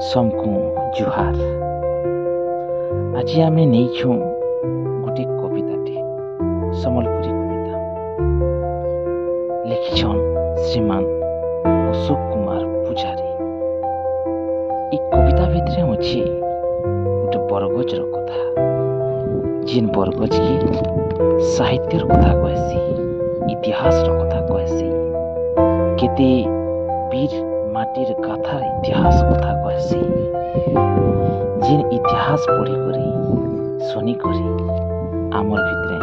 समकु जुहार। आज आम नहीं गोटे कविताटे सम्बलपुरी कविता लिखिछन श्रीमान अशोक कुमार पूजारी। ई कविता भितर अच्छे गोटे बरगजर कथा, जिन बरगज की साहित्यर कथा कहसी, इतिहास कथा कहसी, केते वीर माटीर गाथा इतिहास कथा कहसी। जिन इतिहास पढ़ी करी सुनी करी आमर भितरे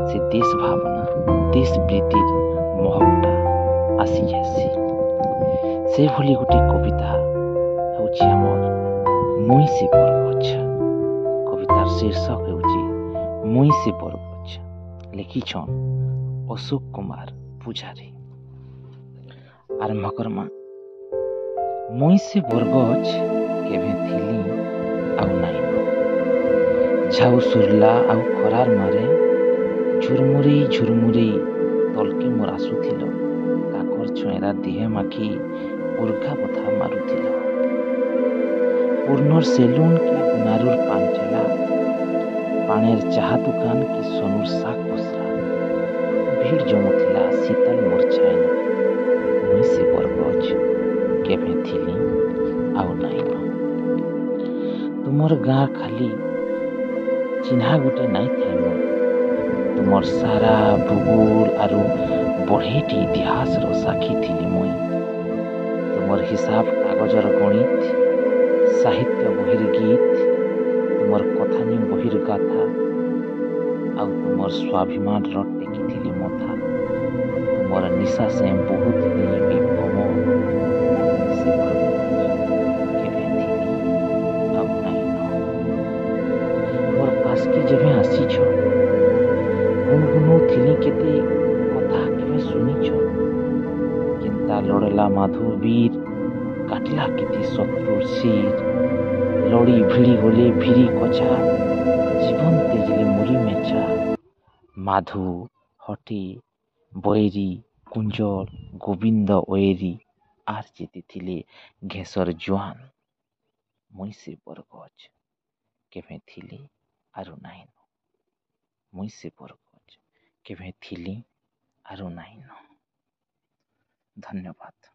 से देश भावना, देश प्रीतिर महकटा आसी जासी। से भली गोटे कविता होची आमर मुई से बरगज। कवितार शीर्षक होची मुई से बरगज, लिखिछन अशोक कुमार पूजारी। आरंभ करमा। मुई से बरगज केभे थिली आउ नाइन, झाऊ सुरला आउ खरार मारे झुरमुरी झुरमुरी तलके मोर आसुथिल। काकर छुएरा दिहे माखी उर्घा बथा मारुथिल। पूर्णर सेलून की गुनारुर पान ठेला, पानेर चाहा दुकान की सोनुर साग पसरा, भीड़ जमुथिला शीतल मोर छाइन। मुई से बरगज केभे थिली आउ नाइन। तुमर गाँ खाली चिन्हा गुटे नाई थाई मुई। तुमर सारा भूगोल आरु बढ़ेटी इतिहास रो साक्षी थिली मुई। तुमर हिसाब कागजर गणित, साहित्य बहिर गीत, तुमर कथानी बहिर गाथा आउ तुमर स्वाभिमान रो टेकी थिली मथा। तुमर निशा से बहुत थिली विपम। से केभे थिली आउ नाइन। मोर पास की जेभे आसीछ, गुनगुनो थिली केते कथा केभे सुनिछ। चिंता लड़ला माधु वीर, काटला केते शत्रुर शिर। लड़ी भिड़ी गले भिरी कछा, जीवन तेजले मुरी मेचा। माधु हटी बैरी कुंजल गोविंद ओएरी आर जेते थिले घेसर जुआन। मुई से बरगज केभे थिली आरु नाइन। मुई से बरगज केभे थिली आरु नाइन। धन्यवाद।